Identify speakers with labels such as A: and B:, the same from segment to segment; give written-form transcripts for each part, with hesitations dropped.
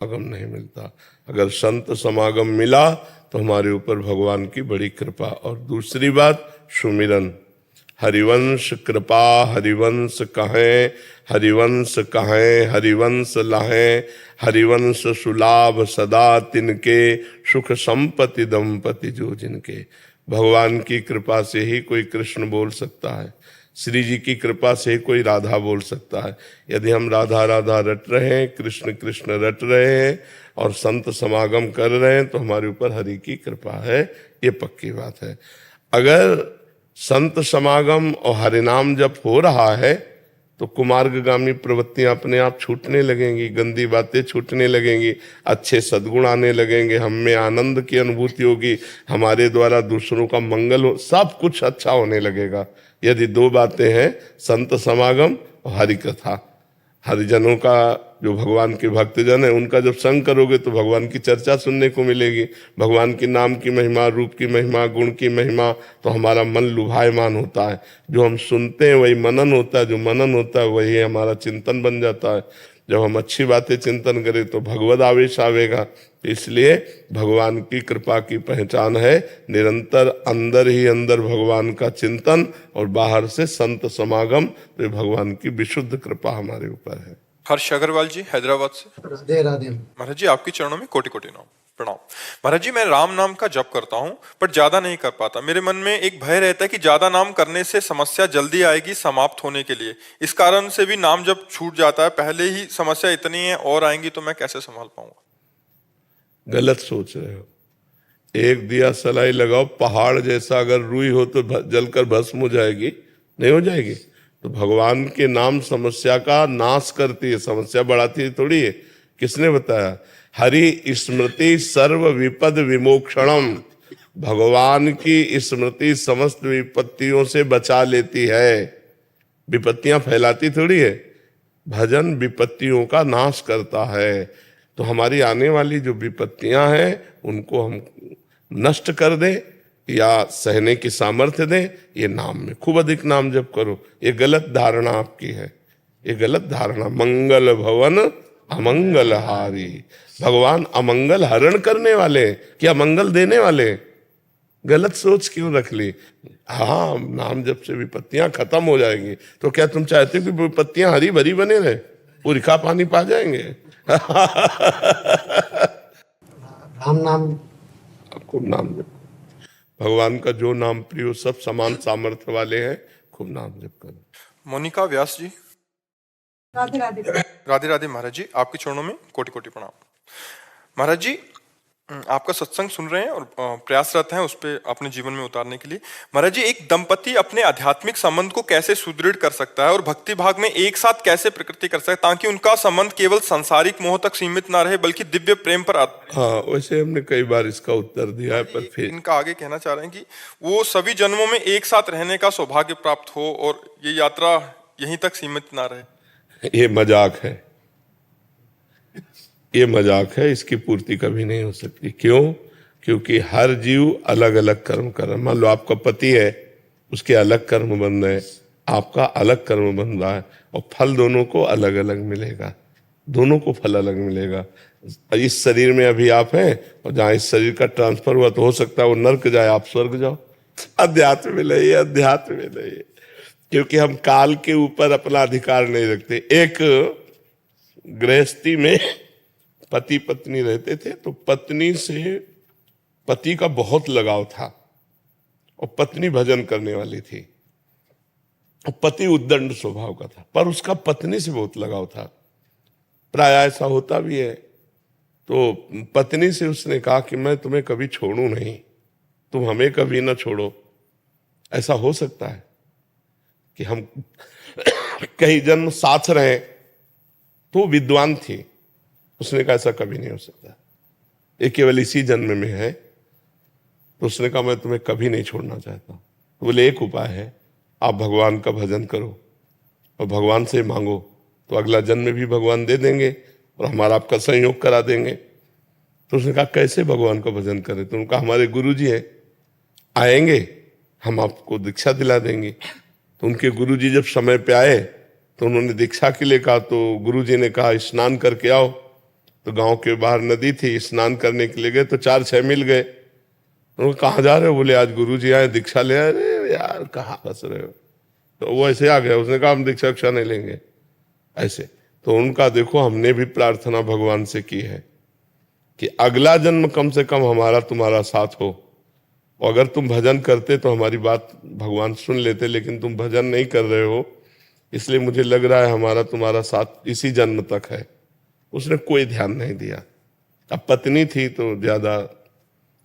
A: आगम नहीं मिलता। अगर संत समागम मिला तो हमारे ऊपर भगवान की बड़ी कृपा। और दूसरी बात, सुमिरन। हरिवंश कृपा हरिवंश कहें, हरिवंश कहें हरिवंश लाहें, हरिवंश सुलाभ सदा तिनके, सुख संपत्ति दंपति जो जिनके। भगवान की कृपा से ही कोई कृष्ण बोल सकता है, श्री जी की कृपा से कोई राधा बोल सकता है। यदि हम राधा राधा रट रहे हैं, कृष्ण कृष्ण रट रहे हैं और संत समागम कर रहे हैं तो हमारे ऊपर हरि की कृपा है, ये पक्की बात है। अगर संत समागम और हरिनाम जब हो रहा है तो कुमार्गगामी प्रवृत्तियां अपने आप छूटने लगेंगी, गंदी बातें छूटने लगेंगी, अच्छे सद्गुण आने लगेंगे, हम में आनंद की अनुभूति होगी, हमारे द्वारा दूसरों का मंगल हो, सब कुछ अच्छा होने लगेगा। यदि दो बातें हैं, संत समागम और हरि कथा, हरिजनों का जो भगवान के भक्तजन है उनका जब संग करोगे तो भगवान की चर्चा सुनने को मिलेगी, भगवान की नाम की महिमा, रूप की महिमा, गुण की महिमा, तो हमारा मन लुभायमान होता है। जो हम सुनते हैं वही मनन होता है, जो मनन होता है वही हमारा चिंतन बन जाता है। जब हम अच्छी बातें चिंतन करें तो भगवद आवेश आवेगा। इसलिए भगवान की कृपा की पहचान है निरंतर अंदर ही अंदर भगवान का चिंतन और बाहर से संत समागम, तो भगवान की विशुद्ध कृपा हमारे ऊपर है।
B: हर्ष अग्रवाल जी हैदराबाद से।
C: राधे राधे।
B: महाराज जी आपके चरणों में कोटि कोटि प्रणाम। महाराज जी मैं राम नाम का जप करता हूँ पर ज्यादा नहीं कर पाता। मेरे मन में एक भय रहता है कि ज्यादा नाम करने से समस्या जल्दी आएगी समाप्त होने के लिए। इस कारण से भी नाम जब छूट जाता है, पहले ही समस्या इतनी है और आएंगी तो मैं कैसे संभाल पाऊंगा?
A: गलत सोच रहे हो। एक दिया सलाई लगाओ, पहाड़ जैसा अगर रुई हो तो जलकर भस्म हो जाएगी? नहीं हो जाएगी। तो भगवान के नाम समस्या का नाश करती है, समस्या बढ़ाती है थोड़ी है। किसने बताया? हरि स्मृति सर्व विपद विमोक्षणम। भगवान की स्मृति समस्त विपत्तियों से बचा लेती है, विपत्तियां फैलाती थोड़ी है। भजन विपत्तियों का नाश करता है। तो हमारी आने वाली जो विपत्तियां हैं उनको हम नष्ट कर दें या सहने की सामर्थ्य दें, ये नाम में खूब अधिक नाम जप करो। ये गलत धारणा आपकी है, ये गलत धारणा। मंगल भवन अमंगल हारी। भगवान अमंगल हरण करने वाले कि अमंगल देने वाले? गलत सोच क्यों रख ली? हाँ, नाम जप से विपत्तियां खत्म हो जाएंगी। तो क्या तुम चाहते हो कि विपत्तियां हरी भरी बने रहे, पूरी खा पानी पा जाएंगे?
C: राम नाम,
A: खूब नाम जप। भगवान का जो नाम प्रिय हो, सब समान सामर्थ्य वाले हैं, खूब नाम जप करो।
B: मोनिका व्यास जी।
D: राधे राधे।
B: राधे राधे महाराज जी, आपके चरणों में कोटि कोटि प्रणाम। महाराज जी आपका सत्संग सुन रहे हैं और प्रयासरत हैं उस पर अपने जीवन में उतारने के लिए। महाराज जी, एक दंपति अपने आध्यात्मिक संबंध को कैसे सुदृढ़ कर सकता है और भक्ति भाग में एक साथ कैसे प्रकृति कर सकता है ताकि उनका संबंध केवल सांसारिक मोह तक सीमित ना रहे बल्कि दिव्य प्रेम पर
A: हाँ, वैसे हमने कई बार इसका उत्तर दिया है, पर फिर
B: इनका आगे कहना चाह रहे हैं कि वो सभी जन्मों में एक साथ रहने का सौभाग्य प्राप्त हो और ये यात्रा यहीं तक सीमित ना रहे।
A: ये मजाक है, ये मजाक है, इसकी पूर्ति कभी नहीं हो सकती। क्यों? क्योंकि हर जीव अलग अलग कर्म कर रहा है। मान लो आपका पति है, उसके अलग कर्म बन रहे हैं, आपका अलग कर्म बन रहा है और फल दोनों को अलग अलग मिलेगा, दोनों को फल अलग मिलेगा। इस शरीर में अभी आप हैं और जहाँ इस शरीर का ट्रांसफर हुआ तो हो सकता है वो नर्क जाए, आप स्वर्ग जाओ। अध्यात्म में नहीं, अध्यात्म में नहीं, क्योंकि हम काल के ऊपर अपना अधिकार नहीं रखते। एक गृहस्थी में पति पत्नी रहते थे तो पत्नी से पति का बहुत लगाव था और पत्नी भजन करने वाली थी और पति उद्दंड स्वभाव का था, पर उसका पत्नी से बहुत लगाव था। प्राय ऐसा होता भी है। तो पत्नी से उसने कहा कि मैं तुम्हें कभी छोड़ूं नहीं, तुम हमें कभी ना छोड़ो। ऐसा हो सकता है कि हम कई जन्म साथ रहे? तो विद्वान थी, उसने कहा ऐसा कभी नहीं हो सकता, ये केवल इसी जन्म में है। तो उसने कहा मैं तुम्हें कभी नहीं छोड़ना चाहता। तो बोले एक उपाय है, आप भगवान का भजन करो और भगवान से मांगो तो अगला जन्म भी भगवान दे देंगे और हमारा आपका संयोग करा देंगे। तो उसने कहा कैसे भगवान का भजन करें? तो उनका हमारे गुरुजी हैं, आएंगे, हम आपको दीक्षा दिला देंगे। तो उनके गुरुजी जब समय पे आए तो उन्होंने दीक्षा के लिए कहा, तो गुरुजी ने कहा स्नान करके आओ। तो गांव के बाहर नदी थी, स्नान करने के लिए गए तो 4-6 मिल गए। उन्होंने कहाँ जा रहे हो? बोले आज गुरुजी आए दीक्षा ले। अरे यार कहाँ फंस रहे हो? तो वो ऐसे आ गया, उसने कहा हम दीक्षा उक्षा नहीं लेंगे ऐसे। तो उनका देखो, हमने भी प्रार्थना भगवान से की है कि अगला जन्म कम से कम हमारा तुम्हारा साथ हो, और अगर तुम भजन करते तो हमारी बात भगवान सुन लेते, लेकिन तुम भजन नहीं कर रहे हो, इसलिए मुझे लग रहा है हमारा तुम्हारा साथ इसी जन्म तक है। उसने कोई ध्यान नहीं दिया। अब पत्नी थी तो ज्यादा,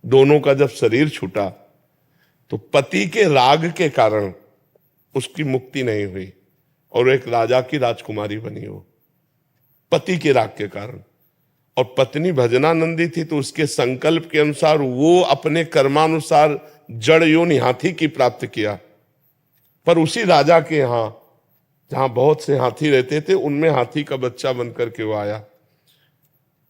A: दोनों का जब शरीर छूटा तो पति के राग के कारण उसकी मुक्ति नहीं हुई और एक राजा की राजकुमारी बनी वो, पति के राग के कारण। और पत्नी भजनानंदी थी तो उसके संकल्प के अनुसार वो अपने कर्मानुसार जड़ योनि हाथी की प्राप्त किया, पर उसी राजा के यहां जहां बहुत से हाथी रहते थे उनमें हाथी का बच्चा बनकर के वो आया।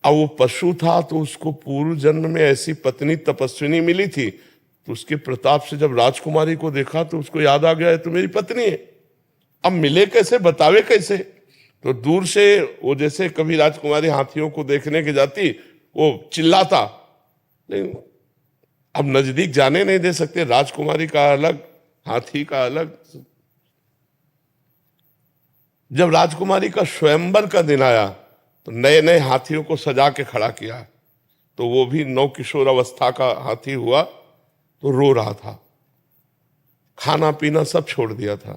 A: अब वो पशु था तो उसको पूर्व जन्म में ऐसी पत्नी तपस्विनी मिली थी, तो उसके प्रताप से जब राजकुमारी को देखा तो उसको याद आ गया है तो मेरी पत्नी है। अब मिले कैसे, बतावे कैसे? तो दूर से वो जैसे कभी राजकुमारी हाथियों को देखने के जाती वो चिल्लाता, लेकिन अब नजदीक जाने नहीं दे सकते, राजकुमारी का अलग हाथी का अलग। जब राजकुमारी का स्वयंवर का दिन आया तो नए नए हाथियों को सजा के खड़ा किया, तो वो भी नौ किशोर अवस्था का हाथी हुआ तो रो रहा था, खाना पीना सब छोड़ दिया था।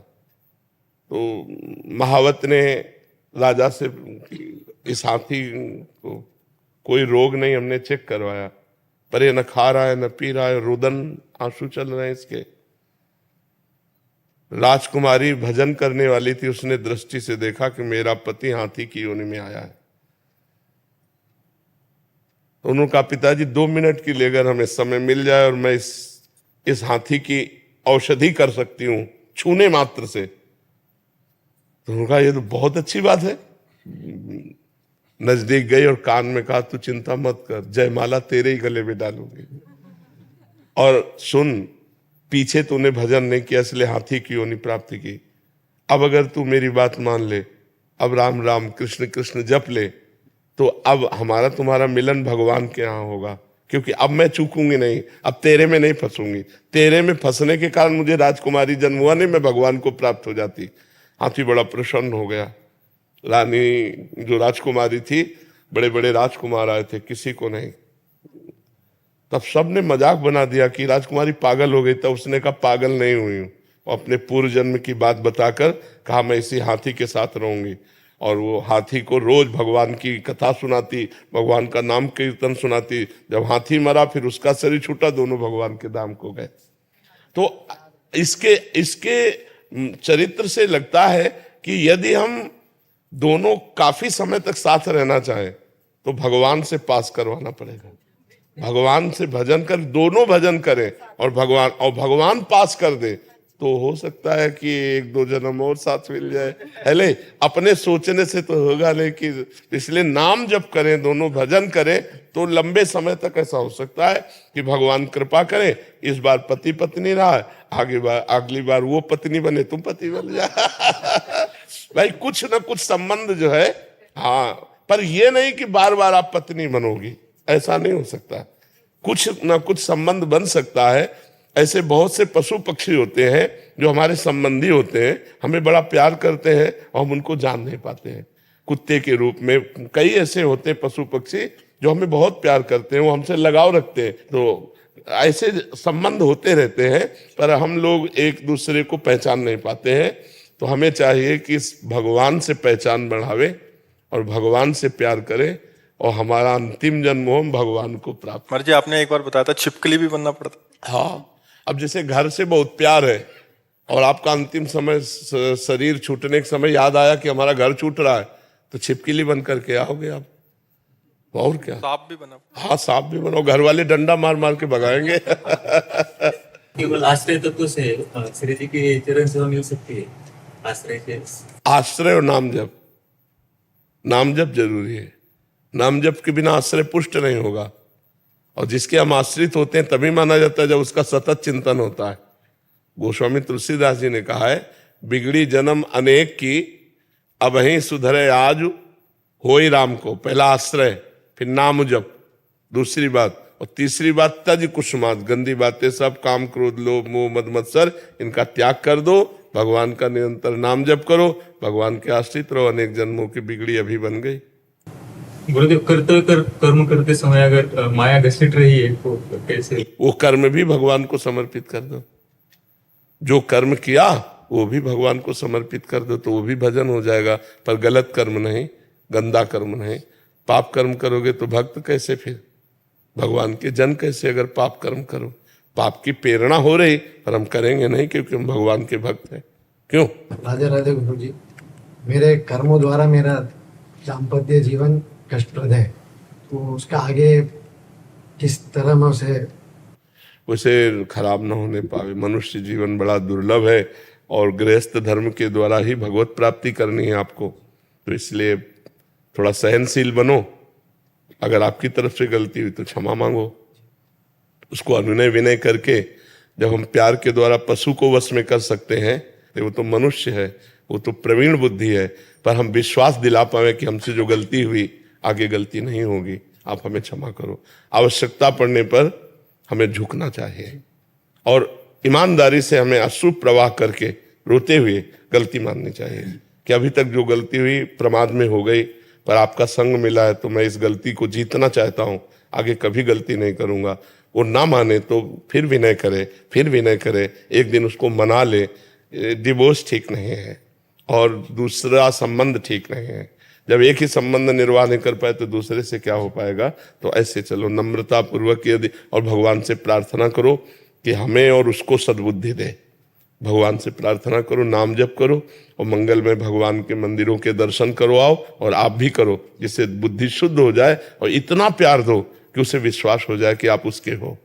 A: तो महावत ने राजा से, इस हाथी को कोई रोग नहीं, हमने चेक करवाया, पर ये न खा रहा है न पी रहा है, रुदन आंसू चल रहे हैं इसके। राजकुमारी भजन करने वाली थी, उसने दृष्टि से देखा कि मेरा पति हाथी की योनि में आया है। तो उन्होंने कहा पिताजी 2 मिनट के लिए अगर हमें समय मिल जाए और मैं इस हाथी की औषधि कर सकती हूं छूने मात्र से, तो उन्होंने कहा ये तो बहुत अच्छी बात है। नजदीक गई और कान में कहा तू चिंता मत कर, जयमाला तेरे ही गले में डालूंगी, और सुन पीछे तूने भजन नहीं किया इसलिए हाथी की योनि प्राप्ति की, अब अगर तू मेरी बात मान ले, अब राम राम कृष्ण कृष्ण जप ले, तो अब हमारा तुम्हारा मिलन भगवान के यहाँ होगा, क्योंकि अब मैं चूकूंगी नहीं, अब तेरे में नहीं फंसूंगी। तेरे में फंसने के कारण मुझे राजकुमारी जन्म हुआ नहीं, मैं भगवान को प्राप्त हो जाती। हाथी बड़ा प्रसन्न हो गया। रानी जो राजकुमारी थी, बड़े बड़े राजकुमार आए थे, किसी को नहीं। तब सबने मजाक बना दिया कि राजकुमारी पागल हो गई। तब उसने कहा पागल नहीं हुई हूं, अपने पूर्व जन्म की बात बताकर कहा मैं इसी हाथी के साथ रहूंगी। और वो हाथी को रोज भगवान की कथा सुनाती, भगवान का नाम कीर्तन सुनाती। जब हाथी मरा फिर उसका शरीर छूटा, दोनों भगवान के धाम को गए। तो इसके चरित्र से लगता है कि यदि हम दोनों काफी समय तक साथ रहना चाहें तो भगवान से पास करवाना पड़ेगा। भगवान से भजन कर, दोनों भजन करें और भगवान पास कर दे, तो हो सकता है कि 1-2 जन्म और साथ मिल जाए। पहले अपने सोचने से तो होगा नहीं, कि इसलिए नाम जप करें, दोनों भजन करें, तो लंबे समय तक ऐसा हो सकता है कि भगवान कृपा करें। इस बार पति पत्नी रहा, अगली बार वो पत्नी बने, तुम पति बन जा। भाई कुछ ना कुछ संबंध जो है, हाँ, पर ये नहीं कि बार बार आप पत्नी बनोगी, ऐसा नहीं हो सकता। कुछ ना कुछ संबंध बन सकता है। ऐसे बहुत से पशु पक्षी होते हैं जो हमारे संबंधी होते हैं, हमें बड़ा प्यार करते हैं और हम उनको जान नहीं पाते हैं। कुत्ते के रूप में कई ऐसे होते हैं पशु पक्षी जो हमें बहुत प्यार करते हैं, वो हमसे लगाव रखते हैं। तो ऐसे संबंध होते रहते हैं, पर हम लोग एक दूसरे को पहचान नहीं पाते हैं। तो हमें चाहिए कि इस भगवान से पहचान बढ़ावे और भगवान से प्यार करें, और हमारा अंतिम जन्म हो हम भगवान को प्राप्त।
B: महाराज जी आपने एक बार बताया था छिपकली भी बनना पड़ता।
A: हाँ, अब जैसे घर से बहुत प्यार है और आपका अंतिम समय शरीर छूटने के समय याद आया कि हमारा घर छूट रहा है, तो छिपकली बन करके आओगे आप, और क्या।
B: सांप भी बना।
A: हाँ, सांप भी बनो, घर वाले डंडा मार मार के भगाएंगे।
E: केवल आश्रय तत्व से श्री जी की चरण सेवा मिल सकती है। आश्रय से
A: आश्रय और नाम जप, नाम जप जरूरी है। नाम जप के बिना आश्रय पुष्ट नहीं होगा, और जिसके हम आश्रित होते हैं तभी माना जाता है जब उसका सतत चिंतन होता है। गोस्वामी तुलसीदास जी ने कहा है, बिगड़ी जन्म अनेक की अब ही सुधरे आज होई राम को। पहला आश्रय, फिर नाम जप, दूसरी बात। और तीसरी बात तज कुसुमात, गंदी बातें सब, काम क्रोध लोभ मोह मद मत्सर, इनका त्याग कर दो, भगवान का निरंतर नाम जप करो, भगवान के आश्रित रहो, अनेक जन्मों की बिगड़ी अभी बन गई।
E: गुरुदेव, कर्म करते समय अगर माया घसीट रही है तो कैसे?
A: वो कर्म भी भगवान को समर्पित कर दो, जो कर्म किया वो भी भगवान को समर्पित कर दो, तो वो भी भजन हो जाएगा। पर गलत कर्म नहीं, गंदा कर्म नहीं। पाप कर्म करोगे तो भक्त कैसे, फिर भगवान के जन कैसे अगर पाप कर्म करो? पाप की प्रेरणा हो रही पर हम करेंगे नहीं, क्योंकि हम भगवान के भक्त हैं। क्यों?
C: राधे राधे गुरु जी। मेरे कर्मों द्वारा मेरा दाम्पत्य जीवन कष्टप्रद है, तो उसका आगे किस तरह मैं
A: उसे खराब न होने पावे। मनुष्य जीवन बड़ा दुर्लभ है और गृहस्थ धर्म के द्वारा ही भगवत प्राप्ति करनी है आपको, तो इसलिए थोड़ा सहनशील बनो। अगर आपकी तरफ से गलती हुई तो क्षमा मांगो, उसको अनुनय विनय करके। जब हम प्यार के द्वारा पशु को वश में कर सकते हैं, तो वो तो मनुष्य है, वो तो प्रवीण बुद्धि है, पर हम विश्वास दिला पाए कि हमसे जो गलती हुई आगे गलती नहीं होगी, आप हमें क्षमा करो। आवश्यकता पड़ने पर हमें झुकना चाहिए और ईमानदारी से हमें अश्रु प्रवाह करके रोते हुए गलती माननी चाहिए कि अभी तक जो गलती हुई प्रमाद में हो गई, पर आपका संग मिला है तो मैं इस गलती को जीतना चाहता हूँ, आगे कभी गलती नहीं करूँगा। वो ना माने तो फिर विनय करे, फिर विनय करे, एक दिन उसको मना ले। डिवोर्स ठीक नहीं है और दूसरा संबंध ठीक नहीं है। जब एक ही संबंध निर्वाह नहीं कर पाए तो दूसरे से क्या हो पाएगा? तो ऐसे चलो नम्रता पूर्वक यदि, और भगवान से प्रार्थना करो कि हमें और उसको सद्बुद्धि दे। भगवान से प्रार्थना करो, नाम जप करो और मंगल में भगवान के मंदिरों के दर्शन करो आओ, और आप भी करो, जिससे बुद्धि शुद्ध हो जाए और इतना प्यार दो कि उसे विश्वास हो जाए कि आप उसके हो।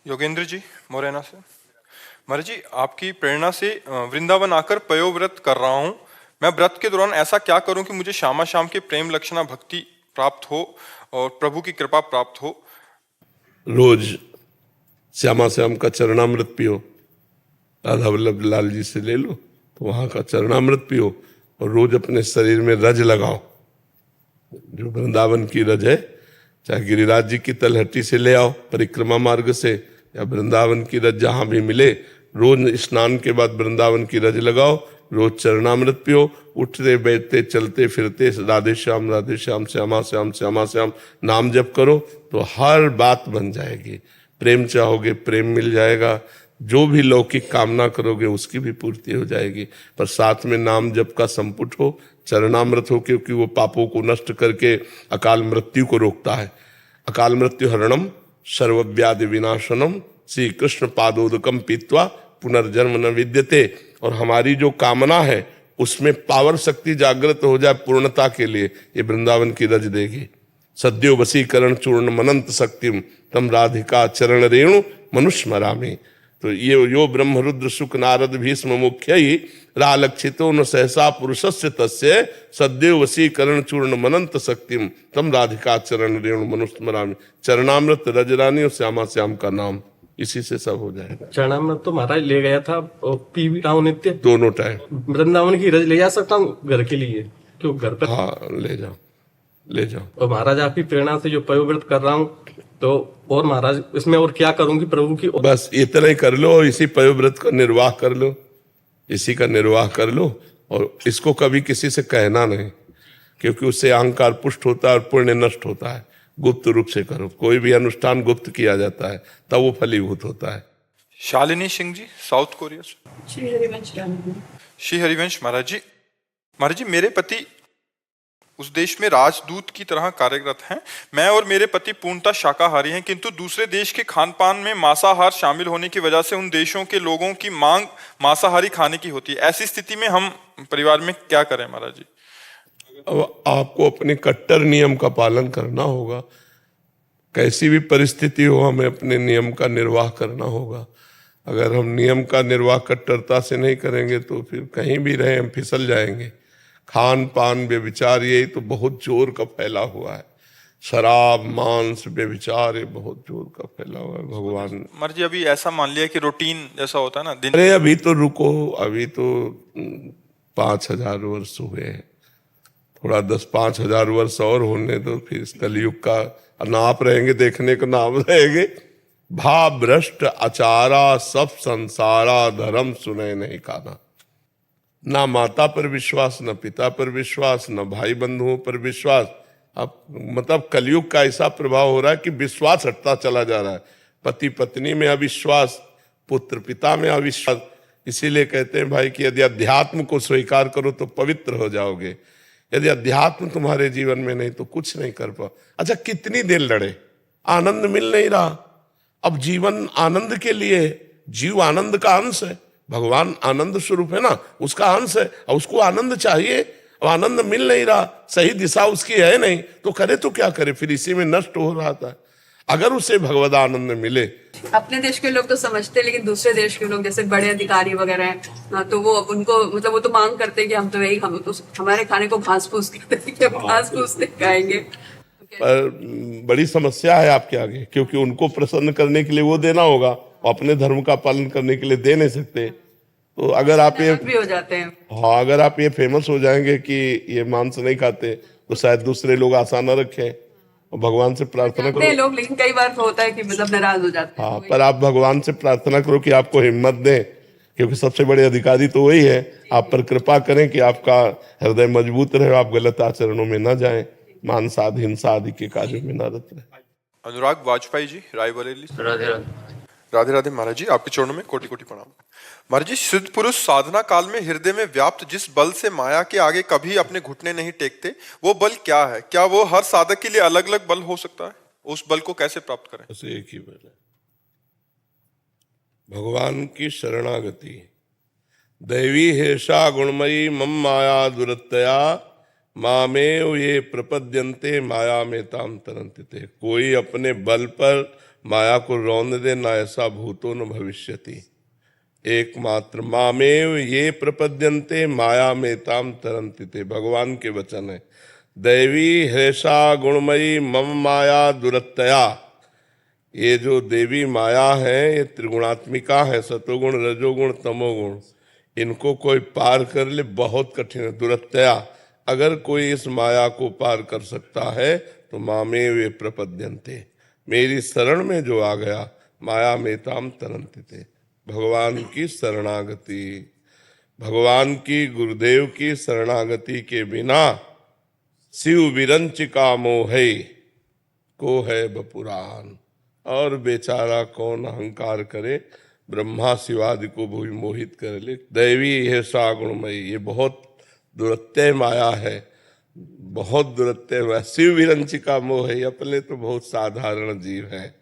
B: योगेंद्र जी मोरेना से। महाराज जी, आपकी प्रेरणा से वृंदावन आकर पयोव्रत कर रहा हूँ। मैं व्रत के दौरान ऐसा क्या करूं कि मुझे श्यामा श्याम के प्रेम लक्षणा भक्ति प्राप्त हो और प्रभु की कृपा प्राप्त हो?
A: रोज श्यामा श्याम का चरणामृत पियो, राधा वल्लभ लाल जी से ले लो तो वहाँ का चरणामृत पियो, और रोज अपने शरीर में रज लगाओ, जो वृंदावन की रज है, चाहे गिरिराज जी की तलहटी से ले आओ परिक्रमा मार्ग से, या वृंदावन की रज जहाँ भी मिले, रोज स्नान के बाद वृंदावन की रज लगाओ, रोज चरणामृत पियो, उठते बैठते चलते फिरते राधे श्याम श्यामा श्याम श्यामा श्याम नाम जप करो, तो हर बात बन जाएगी। प्रेम चाहोगे प्रेम मिल जाएगा, जो भी लौकिक कामना करोगे उसकी भी पूर्ति हो जाएगी। पर साथ में नाम जप का संपुट हो, चरणामृत हो, क्योंकि वो पापों को नष्ट करके अकाल मृत्यु को रोकता है। अकाल मृत्यु हरणम सर्वव्याधि विनाशनम श्री कृष्ण पादोदकम पीत्वा पुनर्जन्म न विद्यते। और हमारी जो कामना है उसमें पावर शक्ति जागृत हो जाए पूर्णता के लिए, ये वृंदावन की रज देगी। सद्यो वसीकरण चूर्ण मनंत शक्तिम तम राधिका चरण रेणु मनुष्य मरामी। तो ये यो ब्रह्म रुद्र शुक नारद भीष्म मुख्य ही रालक्षितो न सहसा पुरुषस्य तस्य सद्यो वसीकरण चूर्ण मनंत शक्तिम तम राधिका चरण रेणु मनुष्य मरामी। चरणामृत रजरानी और श्यामा श्याम का नाम, इसी से सब हो जाएगा।
F: चरणामृत तो महाराज ले गया था और पी भी रहा हूँ नित्य।
A: दोनों टाइम
F: वृंदावन की रज ले जा सकता हूँ घर के लिए, क्यों घर पर?
A: हाँ ले जाओ ले जाओ।
F: और महाराज आपकी प्रेरणा से जो पयोव्रत कर रहा हूँ, तो और महाराज इसमें और क्या करूंगी प्रभु की?
A: बस इतना ही कर लो और इसी पयोव्रत का निर्वाह कर लो, इसी का निर्वाह कर लो। और इसको कभी किसी से कहना नहीं, क्योंकि उससे अहंकार पुष्ट होता है और पुण्य नष्ट होता है। गुप्त रूप से करो, कोई भी अनुष्ठान गुप्त किया जाता है तब वो फलीभूत होता है।
B: शालिनी सिंह जी साउथ कोरिया से।
D: श्री हरिवंश राम।
B: श्री हरिवंश महाराज जी, मेरे पति उस देश में राजदूत की तरह कार्यरत हैं। मैं और मेरे पति पूर्णतः शाकाहारी हैं, किंतु दूसरे देश के खान पान में मांसाहार शामिल होने की वजह से उन देशों के लोगों की मांग मांसाहारी खाने की होती है। ऐसी स्थिति में हम परिवार में क्या करें महाराज जी?
A: अब आपको अपने कट्टर नियम का पालन करना होगा। कैसी भी परिस्थिति हो, हमें अपने नियम का निर्वाह करना होगा। अगर हम नियम का निर्वाह कट्टरता से नहीं करेंगे तो फिर कहीं भी रहे हम फिसल जाएंगे। खान पान व्यभिचार यही तो बहुत जोर का फैला हुआ है। शराब मांस व्यभिचार ये बहुत जोर का फैला हुआ है। भगवान
B: महाराज जी, अभी ऐसा मान लिया कि रूटीन जैसा होता है ना दिन।
A: अरे अभी तो रुको, अभी तो 5000 वर्ष हुए हैं, थोड़ा 10-5 हजार वर्ष और होने दो, फिर इस कलयुग का नाप रहेंगे, देखने का नाम रहेंगे। भाव भ्रष्ट आचारा सब संसारा, धर्म सुने नहीं काना। ना माता पर विश्वास, न पिता पर विश्वास, न भाई बंधुओं पर विश्वास। अब मतलब कलयुग का ऐसा प्रभाव हो रहा है कि विश्वास हटता चला जा रहा है। पति पत्नी में अविश्वास, पुत्र पिता में अविश्वास। इसीलिए कहते हैं भाई कि यदि अध्यात्म को स्वीकार करो तो पवित्र हो जाओगे। यदि अध्यात्म तुम्हारे जीवन में नहीं तो कुछ नहीं कर पाओ। अच्छा, कितनी देर लड़े, आनंद मिल नहीं रहा। अब जीवन आनंद के लिए, जीव आनंद का अंश है, भगवान आनंद स्वरूप है ना, उसका अंश है, और उसको आनंद चाहिए। अब आनंद मिल नहीं रहा, सही दिशा उसकी है नहीं, तो करे तो क्या करे, फिर इसी में नष्ट हो रहा था। अगर उसे भगवद आनंद मिले।
D: अपने देश के लोग तो समझते हैं, लेकिन दूसरे देश के लोग जैसे बड़े अधिकारी वगैरह हैं, हाँ, तो वो उनको मतलब वो तो मांग करते हैं कि हम तो यही, हम तो हमारे खाने को घास फूस कहते हैं कि हम घास फूस खाएंगे।
A: पर बड़ी समस्या है आपके आगे, क्योंकि उनको प्रसन्न करने के लिए वो देना होगा, अपने धर्म का पालन करने के लिए दे नहीं सकते। तो अगर आप ये
D: भी हो जाते हैं।
A: हाँ, अगर आप ये फेमस हो जाएंगे कि ये मांस नहीं खाते, तो शायद दूसरे लोग आशा न रखें और भगवान से प्रार्थना करो।
D: लोग, लेकिन कई बार होता है कि मतलब नाराज हो जाते हैं।
A: हाँ, पर आप भगवान से प्रार्थना करो कि आपको हिम्मत दें, क्योंकि सबसे बड़े अधिकारी तो वही है। आप पर कृपा करें कि आपका हृदय मजबूत रहे, आप गलत आचरणों में न जाएं, मांस आदि हिंसा आदि के कार्यों में न रत रहे।
B: अनुराग वाजपेयी जी, रायबरेली।
E: राधे राधे।
B: राधे राधे महाराज जी, आपके चरणों में कोटि कोटि प्रणाम। महाराज जी, सिद्ध पुरुष साधना काल में हृदय में व्याप्त जिस बल से माया के आगे कभी अपने घुटने नहीं टेकते, वो बल क्या है? क्या वो हर साधक के लिए अलग अलग बल हो सकता है? उस बल को कैसे प्राप्त करें?
A: बस एक ही बल है, भगवान की शरणागति। दैवी हेषा गुणमयी मम माया दुरत्तया, मामेव ये प्रपद्यन्ते माया में ताम तरन्ते। कोई अपने बल पर माया को रौंद दे, ना ऐसा भूतो न भविष्यति। एकमात्र मामेव ये प्रपद्यन्ते माया में ताम तरन्ते, भगवान के वचन है। दैवी हेषा गुणमयी मम माया दुरत्तया, ये जो देवी माया है ये त्रिगुणात्मिका है, सतोगुण रजोगुण तमोगुण। इनको कोई पार कर ले बहुत कठिन है, दुरत्तया। अगर कोई इस माया को पार कर सकता है तो मामे वे प्रपद्यन्ते, मेरी शरण में जो आ गया, माया में ताम तरन्ते। भगवान की शरणागति, भगवान की गुरुदेव की शरणागति के बिना शिव विरंचिका मोहे को है बपुरान। और बेचारा कौन अहंकार करे, ब्रह्मा शिवादि को भी मोहित कर ले। दैवी है सा गुणमयी, ये बहुत दुरत्य माया है, बहुत दुरत्य माया। शिव विरंचिका मोह है, अपने तो बहुत साधारण जीव है।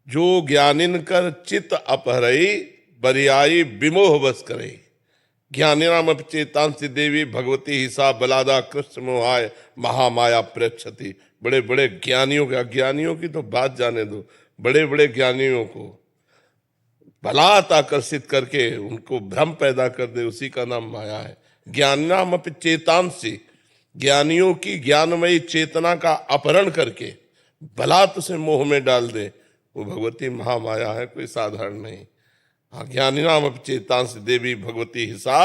A: जो ज्ञानिन कर चित अपहरई, बरियाई विमोह बस करे। ज्ञानिनाम चेतांसी देवी भगवती हिसा बलादा कृष्ण मोहाय महामाया प्रेक्षति। बड़े बड़े ज्ञानियों के, अज्ञानियों की तो बात जाने दो, बड़े बड़े ज्ञानियों को बलात् आकर्षित करके उनको भ्रम पैदा कर दे, उसी का नाम माया है। ज्ञानिनाम चेतांसी, ज्ञानियों की ज्ञानमयी चेतना का अपहरण करके बलात् से मोह में डाल दे, वो भगवती महामाया है, कोई साधारण नहीं। हाँ, ज्ञानिनाम चेतांस देवी भगवती हिसा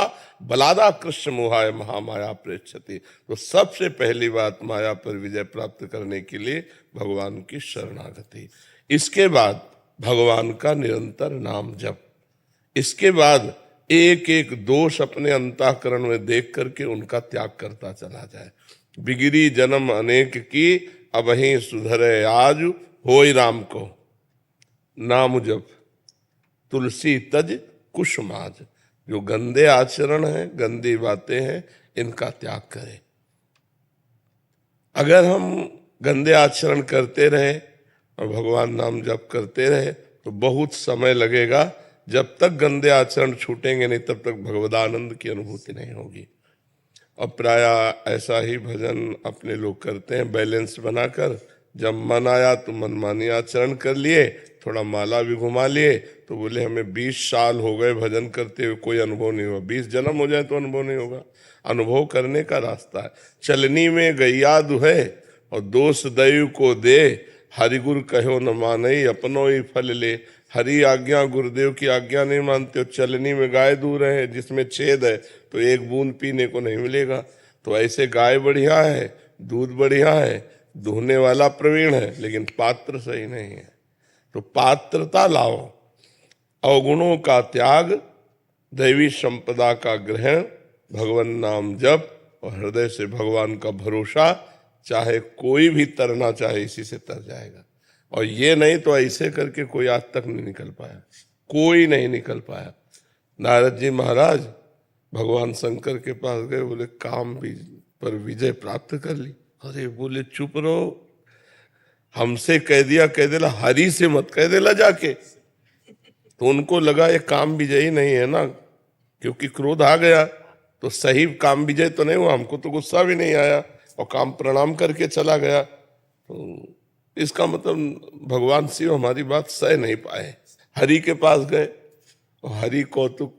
A: बलादा कृष्ण मोहाय महामाया प्रेक्षति। तो सबसे पहली बात, माया पर विजय प्राप्त करने के लिए भगवान की शरणागति। इसके बाद भगवान का निरंतर नाम जप। इसके बाद एक एक दोष अपने अंतःकरण में देख करके उनका त्याग करता चला जाए। बिगड़ी जन्म अनेक की, अब ही सुधरे आज होय राम को। नाम जप तुलसी तज कुसुमाज। जो गंदे आचरण हैं, गंदी बातें हैं, इनका त्याग करें। अगर हम गंदे आचरण करते रहे और भगवान नाम जप करते रहे तो बहुत समय लगेगा। जब तक गंदे आचरण छूटेंगे नहीं, तब तक भगवदानंद की अनुभूति नहीं होगी। अब प्राय ऐसा ही भजन अपने लोग करते हैं, बैलेंस बनाकर। जब मन आया तो मनमानी आचरण कर लिए, थोड़ा माला भी घुमा लिए, तो बोले हमें 20 साल हो गए भजन करते हुए, कोई अनुभव नहीं हुआ। 20 जन्म हो जाए तो अनुभव नहीं होगा। अनुभव करने का रास्ता है। चलनी में गैया दुहे और दोष दैव को दे, हरिगुरु कहो न मानई अपनो ही फल ले। हरि आज्ञा गुरुदेव की आज्ञा नहीं मानते हो, चलनी में गाय दूह रहे हैं जिसमें छेद है, तो एक बूंद पीने को नहीं मिलेगा। तो ऐसे गाय बढ़िया है, दूध बढ़िया है, दुहने वाला प्रवीण है, लेकिन पात्र सही नहीं है। तो पात्रता लाओ, अवगुणों का त्याग, दैवी संपदा का ग्रहण, भगवान नाम जप और हृदय से भगवान का भरोसा। चाहे कोई भी तरना चाहे इसी से तर जाएगा। और ये नहीं तो ऐसे करके कोई आज तक नहीं निकल पाया, कोई नहीं निकल पाया। नारद जी महाराज भगवान शंकर के पास गए, बोले काम पर विजय प्राप्त कर ली। अरे बोले चुप रहो, हमसे कह दिया हरि से मत कह देला जाके। तो उनको लगा ये काम विजयी नहीं है ना, क्योंकि क्रोध आ गया तो सही काम विजय तो नहीं हुआ। हमको तो गुस्सा भी नहीं आया और काम प्रणाम करके चला गया। तो इसका मतलब भगवान शिव हमारी बात सह नहीं पाए। हरि के पास गए और हरि कौतुक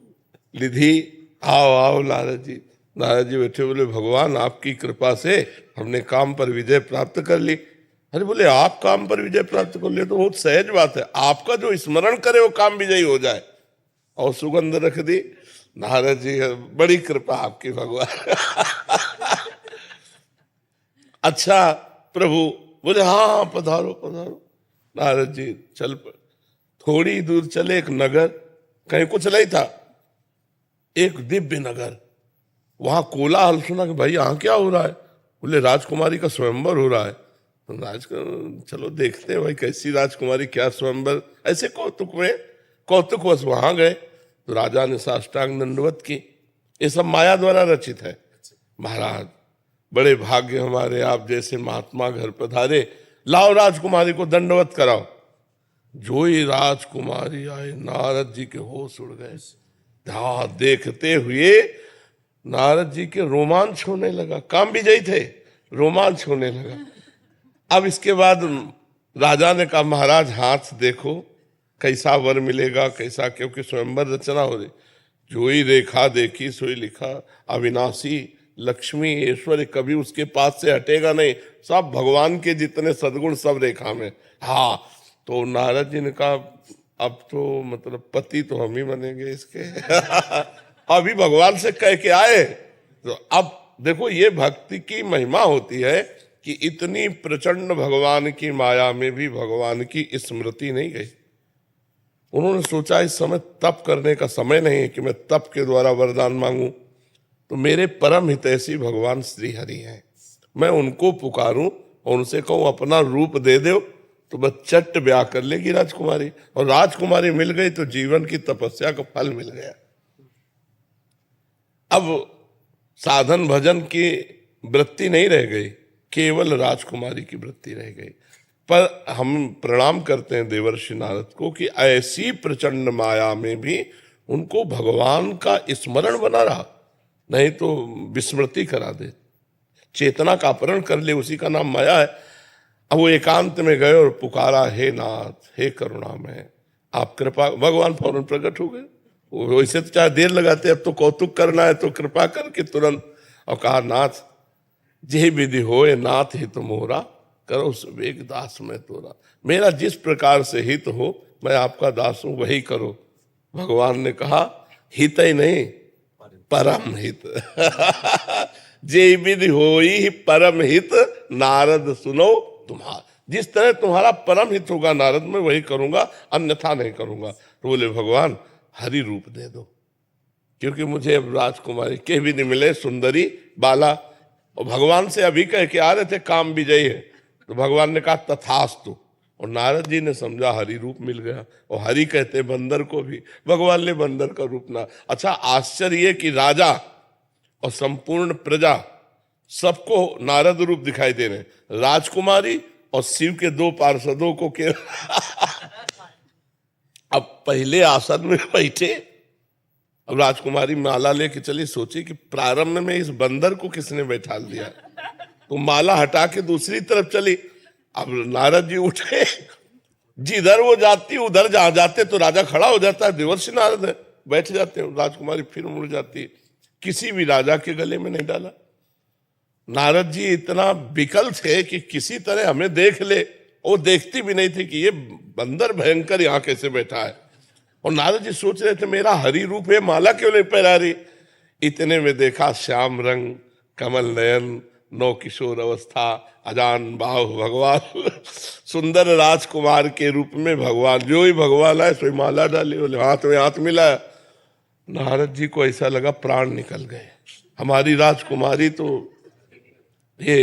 A: निधि, आओ आओ नारद जी। नारद जी बैठे, बोले भगवान आपकी कृपा से हमने काम पर विजय प्राप्त कर ली। अरे बोले आप काम पर विजय प्राप्त कर ले तो बहुत सहज बात है, आपका जो स्मरण करे वो काम विजयी हो जाए। और सुगंध रख दी। नारद जी बड़ी कृपा आपकी भगवान। अच्छा प्रभु, बोले हाँ हाँ पधारो पधारो। नारद जी चल थोड़ी दूर चले, एक नगर, कहीं कुछ नहीं था, एक दिव्य नगर। वहां कोलाहल सुना कि भाई यहाँ क्या हो रहा है। बोले राजकुमारी का स्वयंवर हो रहा है। तो चलो देखते हैं भाई कैसी राजकुमारी, क्या स्वयंवर। ऐसे कौतुकवश वहां गए तो राजा ने साष्टांग दंडवत की। ये सब माया द्वारा रचित है। महाराज बड़े भाग्य हमारे, आप जैसे महात्मा घर पधारे, लाओ राजकुमारी को दंडवत कराओ। जो ही राजकुमारी आए, नारद जी के होश उड़ गए। देखते हुए नारद जी के रोमांच होने लगा। काम विजयी थे, रोमांच होने लगा। अब इसके बाद राजा ने कहा महाराज हाथ देखो कैसा वर मिलेगा, कैसा, क्योंकि स्वयंवर रचना हो रही। जो ही रेखा देखी सोई लिखा, अविनाशी लक्ष्मी ऐश्वर्य कभी उसके पास से हटेगा नहीं, सब भगवान के जितने सद्गुण सब रेखा में। हाँ, तो नारद जी ने कहा अब तो मतलब पति तो हम ही बनेंगे इसके। अभी भगवान से कह के आए। तो अब देखो ये भक्ति की महिमा होती है कि इतनी प्रचंड भगवान की माया में भी भगवान की स्मृति नहीं गई। उन्होंने सोचा इस समय तप करने का समय नहीं है कि मैं तप के द्वारा वरदान मांगूं। तो मेरे परम हितैषी भगवान श्री हरि हैं, मैं उनको पुकारूं और उनसे कहूं अपना रूप दे दो, तो बस चट ब्याह कर लेगी राजकुमारी। और राजकुमारी मिल गई तो जीवन की तपस्या का फल मिल गया। अब साधन भजन की वृत्ति नहीं रह गई, केवल राजकुमारी की वृत्ति रह गई। पर हम प्रणाम करते हैं देवर्षि नारद को कि ऐसी प्रचंड माया में भी उनको भगवान का स्मरण बना रहा, नहीं तो विस्मृति करा दे, चेतना का अपहरण कर ले, उसी का नाम माया है। अब वो एकांत में गए और पुकारा, हे नाथ हे करुणामय आप कृपा। भगवान फौरन प्रकट हो गए। वैसे तो चाहे देर लगाते, अब तो कौतुक करना है तो कृपा करके तुरंत। और कहा नाथ जे विधि होए नाथ हित मोरा, करो सुवेग दास में तोरा। मेरा जिस प्रकार से हित हो मैं आपका दास हूं, वही करो। भगवान ने कहा हित ही नहीं परम हित। जे विधि होई परम हित, नारद सुनो तुम्हारा। जिस तरह तुम्हारा परम हित होगा नारद, मैं वही करूंगा, अन्यथा नहीं करूंगा। तो बोले भगवान हरि रूप दे दो, क्योंकि मुझे अब राजकुमारी के भी नहीं मिले, सुंदरी बाला। और भगवान से अभी कह के आ रहे थे काम विजयी है। तो भगवान ने कहा तथास्तु। और नारद जी ने समझा हरि रूप मिल गया। और हरि कहते बंदर को भी, भगवान ने बंदर का रूप ना। अच्छा आश्चर्य कि राजा और संपूर्ण प्रजा सबको नारद रूप दिखाई दे रहे, राजकुमारी और शिव के दो पार्षदों को के। अब पहले आसन में बैठे, अब राजकुमारी माला लेके चली। सोची कि प्रारंभ में इस बंदर को किसने बैठा दिया, तो माला हटा के दूसरी तरफ चली। अब नारद जी उठे, जिधर वो जाती उधर जहां जाते तो राजा खड़ा हो जाता है, देवर्षि नारद है, बैठ जाते हैं। राजकुमारी फिर मुड़ जाती है, किसी भी राजा के गले में नहीं डाला। नारद जी इतना विकल थे कि किसी तरह हमें देख ले, वो देखती भी नहीं थी कि ये बंदर भयंकर यहाँ कैसे बैठा है। और नारद जी सोच रहे थे मेरा हरि रूप है, माला क्यों नहीं पहना रही। इतने में देखा श्याम रंग कमल नयन, नौ किशोर अवस्था, अजान बाहु भगवान। सुंदर राजकुमार के रूप में भगवान, जो ही भगवान आए सोई माला डाली, बोले हाथ में हाथ मिलाया। नारद जी को ऐसा लगा प्राण निकल गए, हमारी राजकुमारी तो ये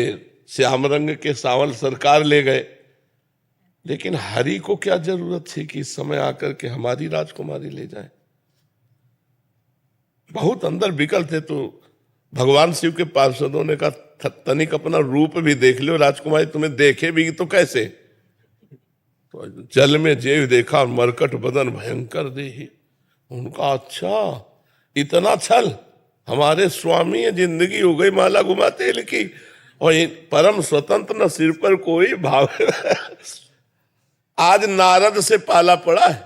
A: श्याम रंग के सावल सरकार ले गए। लेकिन हरि को क्या जरूरत थी कि इस समय आकर के हमारी राजकुमारी ले जाए। बहुत अंदर विकल थे, तो भगवान शिव के पार्षदों ने कहा तनिक अपना रूप भी देख लो, राजकुमारी तुम्हें देखे भी तो कैसे। तो जल में जेव देखा, मरकट बदन भयंकर देही। उनका अच्छा इतना छल, हमारे स्वामी है, जिंदगी हो गई माला घुमा तेल की, और परम स्वतंत्र न सिर पर कोई भाव। आज नारद से पाला पड़ा है,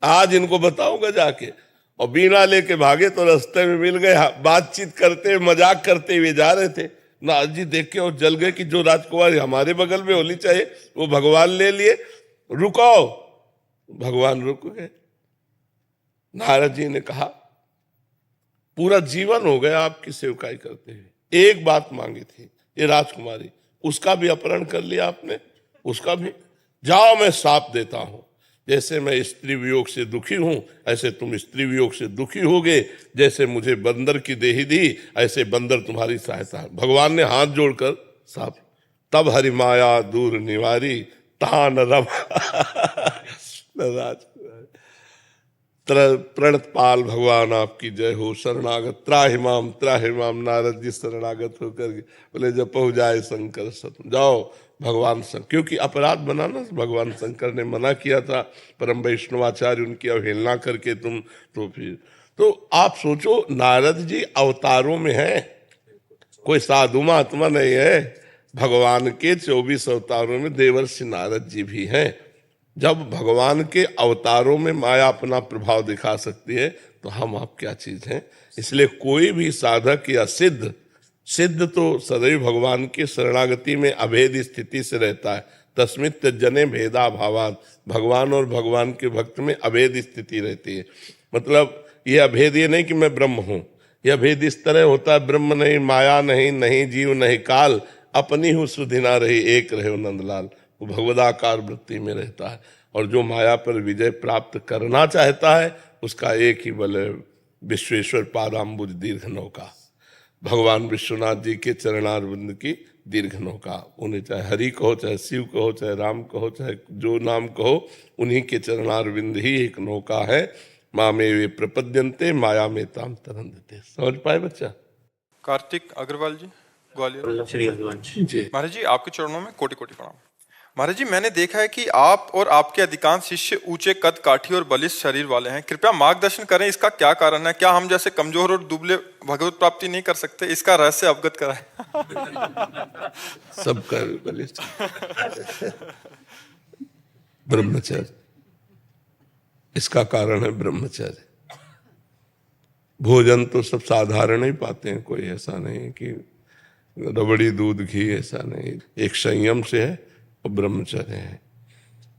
A: आज इनको बताऊंगा जाके। और बीना लेके भागे तो रास्ते में मिल गए, बातचीत करते मजाक करते हुए जा रहे थे। नारद जी देख के और जल गए कि जो राजकुमारी हमारे बगल में होनी चाहिए वो भगवान ले लिए, रुको। भगवान रुक गए। नारद जी ने कहा पूरा जीवन हो गया आपकी सेवकाई करते हुए, एक बात मांगी थी ये राजकुमारी, उसका भी अपहरण कर लिया आपने, उसका भी। जाओ मैं श्राप देता हूं, जैसे मैं स्त्री वियोग से दुखी हूं ऐसे तुम स्त्री वियोग से दुखी होगे, जैसे मुझे बंदर की देही दी ऐसे बंदर तुम्हारी सहायता है। भगवान ने हाथ जोड़कर श्राप, तब हरि माया दूर निवारी तान रम। प्रणतपाल भगवान आपकी जय हो, शरणागत त्राहिमाम त्राहिमाम। नारद जी शरणागत होकर बोले जब पहुंच जाए शंकर सत, जाओ भगवान शंकर, क्योंकि अपराध बनाना भगवान शंकर ने मना किया था, परम वैष्णवाचार्य उनकी अवहेलना करके तुम तो फिर तो आप सोचो नारद जी अवतारों में हैं, कोई साधु महात्मा नहीं है। भगवान के 24 अवतारों में देवर्षि नारद जी भी हैं। जब भगवान के अवतारों में माया अपना प्रभाव दिखा सकती है तो हम आप क्या चीज हैं। इसलिए कोई भी साधक या सिद्ध, सिद्ध तो सदैव भगवान की शरणागति में अभेद स्थिति से रहता है। तस्मित जने भेदा भावाद, भगवान और भगवान के भक्त में अभेद स्थिति रहती है। मतलब ये अभेद ये नहीं कि मैं ब्रह्म हूं, यह अभेद इस तरह होता है, ब्रह्म नहीं, माया नहीं, नहीं जीव नहीं काल, अपनी हूँ सुधि ना रही, एक रहे हो नंदलाल। वो भगवदाकार वृत्ति में रहता है, और जो माया पर विजय प्राप्त करना चाहता है उसका एक ही बल है, विश्वेश्वर पादाम्बुज दीर्घ नौका, भगवान विश्वनाथ जी के चरणारविंद की दीर्घ नौका। उन्हें चाहे हरि कहो, चाहे शिव कहो, चाहे राम कहो, चाहे जो नाम कहो, उन्हीं के चरणारविंद ही एक नौका है। माँ में वे प्रपद्यंते माया में ताम तरंदते। समझ पाए बच्चा?
B: कार्तिक अग्रवाल जी, ग्वालियर।
E: श्री हरिवंश
A: जी
B: महाराज जी आपके चरणों में कोटि कोटि प्रणाम। महाराज जी मैंने देखा है कि आप और आपके अधिकांश शिष्य ऊंचे कद काठी और बलिष्ठ शरीर वाले हैं, कृपया मार्गदर्शन करें, इसका क्या कारण है? क्या हम जैसे कमजोर और दुबले भगवत प्राप्ति नहीं कर सकते? इसका रहस्य अवगत कराएं।
A: सबका बलिष्ठ ब्रह्मचर्य, इसका कारण है ब्रह्मचर्य। भोजन तो सब साधारण ही पाते हैं, कोई ऐसा नहीं कि रबड़ी दूध घी, ऐसा नहीं। एक संयम से है और ब्रह्मचर्य है।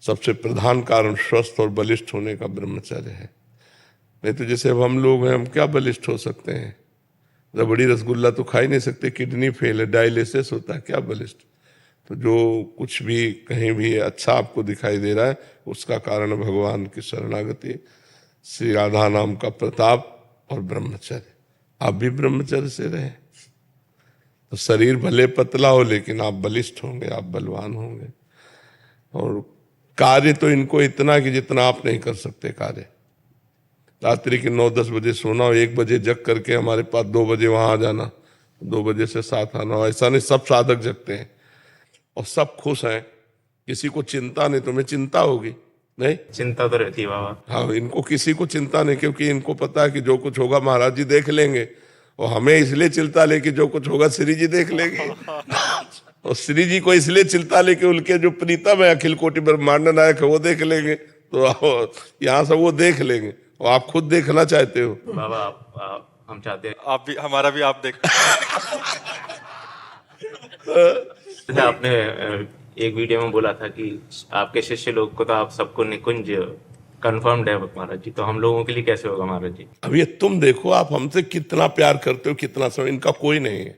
A: सबसे प्रधान कारण स्वस्थ और बलिष्ठ होने का ब्रह्मचर्य है। नहीं तो जैसे अब हम लोग हैं, हम क्या बलिष्ठ हो सकते हैं? रबड़ी रसगुल्ला तो खा ही नहीं सकते, किडनी फेल है, डायलिसिस होता है, क्या बलिष्ठ? तो जो कुछ भी कहीं भी अच्छा आपको दिखाई दे रहा है उसका कारण भगवान की शरणागति, श्री राधा नाम का प्रताप और ब्रह्मचर्य। आप भी ब्रह्मचर्य से रहे तो शरीर भले पतला हो लेकिन आप बलिष्ठ होंगे, आप बलवान होंगे। और कार्य तो इनको इतना कि जितना आप नहीं कर सकते कार्य। रात्रि के 9-10 बजे सोना और 1 बजे जग करके हमारे पास 2 बजे वहां आ जाना, 2 बजे से 7 आना, ऐसा नहीं। सब साधक जगते हैं और सब खुश हैं, किसी को चिंता नहीं। तुम्हें चिंता होगी नहीं?
E: चिंता तो रहती है बाबा।
A: हाँ, इनको किसी को चिंता नहीं, क्योंकि इनको पता है कि जो कुछ होगा महाराज जी देख लेंगे। और हमें इसलिए चिंता लेके जो कुछ होगा श्री जी देख लेंगे। और श्री जी को इसलिए चिंता लेके उनके जो प्रीतम है अखिल कोटि ब्रह्मांड नायक है वो देख लेंगे। तो यहाँ से वो देख लेंगे और आप खुद देखना चाहते हो
E: बाबा आप हम चाहते हैं
B: आप भी, हमारा भी आप देख।
E: आपने एक वीडियो में बोला था कि आपके शिष्य लोग को तो आप सबको निकुंज कंफर्म्ड है महाराज जी, तो हम लोगों के लिए कैसे होगा महाराज जी?
A: अब ये तुम देखो, आप हमसे कितना प्यार करते हो, कितना समय, इनका कोई नहीं है।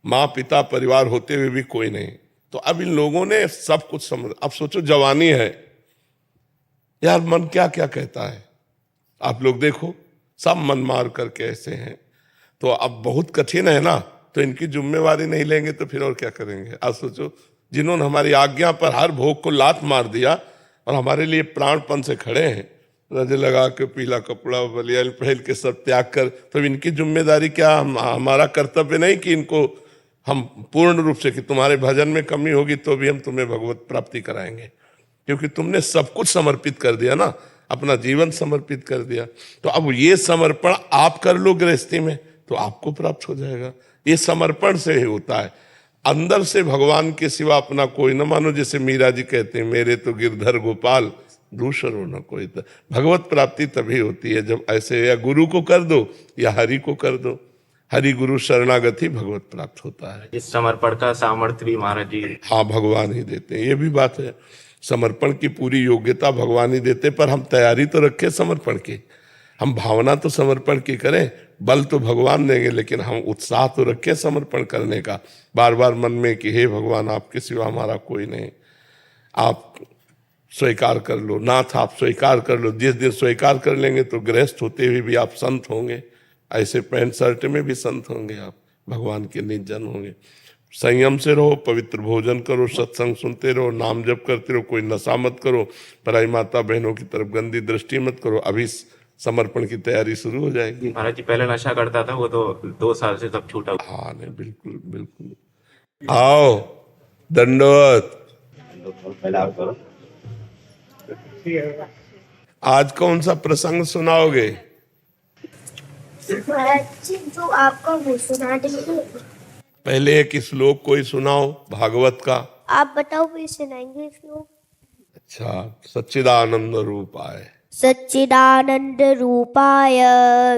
A: माँ पिता परिवार होते हुए भी कोई नहीं। तो अब इन लोगों ने सब कुछ समझ, अब सोचो जवानी है यार, मन क्या क्या कहता है, आप लोग देखो सब मन मार करके ऐसे हैं। तो अब बहुत कठिन है ना, तो इनकी जिम्मेवारी नहीं लेंगे तो फिर और क्या करेंगे। आप सोचो जिन्होंने हमारी आज्ञा पर हर भोग को लात मार दिया और हमारे लिए प्राणपण से खड़े हैं, रजे लगा के पीला कपड़ा बलियाल पहल के सब त्याग कर, तो इनकी जिम्मेदारी क्या, हमारा कर्तव्य नहीं कि इनको हम पूर्ण रूप से, कि तुम्हारे भजन में कमी होगी तो भी हम तुम्हें भगवत प्राप्ति कराएंगे, क्योंकि तुमने सब कुछ समर्पित कर दिया ना, अपना जीवन समर्पित कर दिया। तो अब ये समर्पण आप कर लो गृहस्थी में तो आपको प्राप्त हो जाएगा। ये समर्पण से ही होता है, अंदर से भगवान के सिवा अपना कोई न मानो। जैसे मीरा जी कहते हैं, मेरे तो गिरधर गोपाल दूसरो न कोई। तो भगवत प्राप्ति तभी होती है जब ऐसे या गुरु को कर दो या हरि को कर दो, हरि गुरु शरणागति भगवत प्राप्त होता है।
E: इस समर्पण का सामर्थ्य भी महाराज जी,
A: हाँ, भगवान ही देते हैं, ये भी बात है। समर्पण की पूरी योग्यता भगवान ही देते, पर हम तैयारी तो रखें समर्पण की, हम भावना तो समर्पण की करें, बल तो भगवान देंगे, लेकिन हम उत्साह तो रखें समर्पण करने का, बार बार मन में कि हे भगवान आपके सिवा हमारा कोई नहीं, आप स्वीकार कर लो, नाथ आप स्वीकार कर लो। जिस दिन स्वीकार कर लेंगे तो गृहस्थ होते हुए भी आप संत होंगे, ऐसे पैंट शर्ट में भी संत होंगे, आप भगवान के निज जन होंगे। संयम से रहो, पवित्र भोजन करो, सत्संग सुनते रहो, नाम जप करते रहो, कोई नशा मत करो, पराई माता बहनों की तरफ गंदी दृष्टि मत करो। अभी समर्पण की तैयारी शुरू हो जाएगी।
E: महाराज जी पहले नशा करता था, वो तो 2 साल से सब छूटा।
A: हाँ नहीं, बिल्कुल बिल्कुल। आओ दंडवत।
E: पहले आप करो।
A: आज कौन सा प्रसंग सुनाओगे?
G: महाराज जी जो आपका वो सुना देंगे।
A: पहले एक श्लोक कोई सुनाओ भागवत का।
G: आप बताओ फिर सुनाएंगे श्लोक।
A: अच्छा, सच्चिदानंद रूपाय
G: सच्चिदानंद रूपाय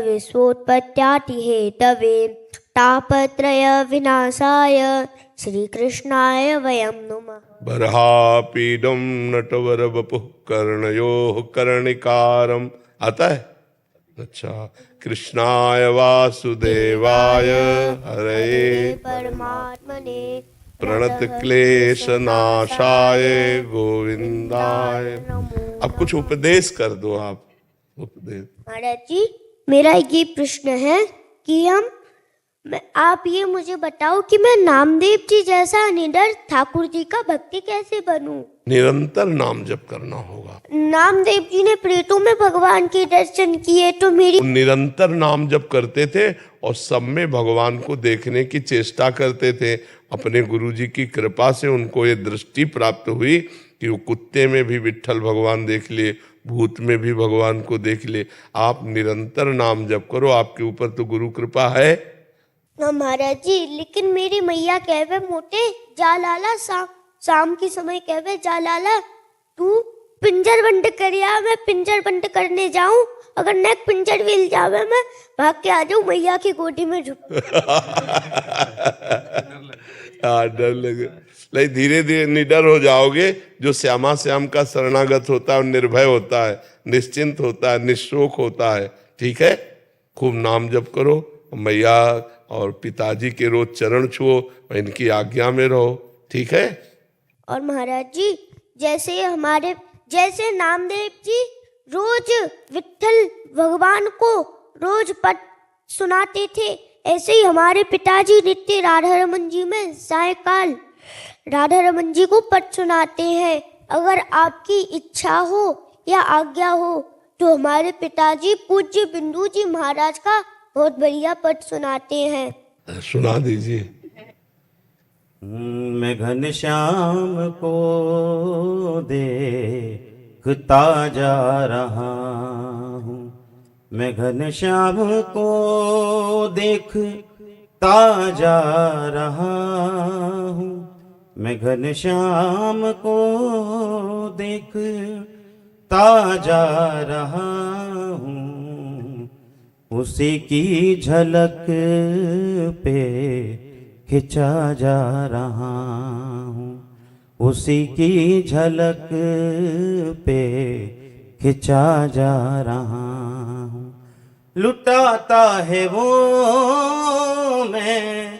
G: विश्वोत्पत्त्यादिहेतवे तापत्रय विनाशाय श्री कृष्णाय वयं नमः।
A: बर्हापीडम नटवर वपुः कर्णयोः कर्णिकारम आता है। अच्छा, कृष्णाय वासुदेवाय हरे
G: परमात्मने
A: प्रणत क्लेश नाशाय गोविंदाय। अब कुछ उपदेश कर दो आप, उपदेश।
G: महाराज जी मेरा ये प्रश्न है कि आप ये मुझे बताओ कि मैं नामदेव जी जैसा निडर ठाकुर जी का भक्ति कैसे बनूं?
A: निरंतर नाम जप करना होगा।
G: नामदेव जी ने प्रेतों में भगवान के दर्शन किए तो मेरी
A: निरंतर नाम जप करते थे और सब में भगवान को देखने की चेष्टा करते थे। अपने गुरुजी की कृपा से उनको ये दृष्टि प्राप्त हुई कि वो कुत्ते में भी विट्ठल भगवान देख लिए, भूत में भी भगवान को देख ले। आप निरंतर नाम जप करो, आपके ऊपर तो गुरु कृपा है।
G: महाराज जी लेकिन मेरी मैया कहवे मोटे जा लाला शाम के समय कहवे जा लाला तू पिंजर बंद करिया, मैं पिंजर बंद करने जाऊं, अगर नेक पिंजर मिल जावे मैं भाग के आ जाऊं मैया की गोदी में झुक।
A: डर लगे नहीं, धीरे धीरे निडर हो जाओगे। जो श्यामा श्याम का शरणागत होता है, निर्भय होता है, निश्चिंत होता है, निशोक होता है। ठीक है, खूब नाम जप करो, मैया और पिताजी के रोज चरण छुओ, इनकी आज्ञा में रहो। ठीक है।
G: और महाराज जी जैसे नामदेव जी रोज विट्ठल भगवान को रोज पद सुनाते थे, ऐसे ही हमारे पिताजी नित्य राधा रमन जी में सायकाल राधा रमन जी को पद सुनाते हैं। अगर आपकी इच्छा हो या आज्ञा हो तो हमारे पिताजी पूज्य बिंदु जी महाराज का बहुत बढ़िया पद सुनाते हैं।
A: सुना दीजिए।
H: मैं घनश्याम को देखता जा रहा हूँ, मैं घनश्याम को देखता जा रहा हूँ, मैं घनश्याम को देखता जा रहा हूँ, उसी की झलक पे खिंचा जा रहा हूँ, उसी की झलक पे खिंचा जा रहा हूँ। लुटाता है वो मैं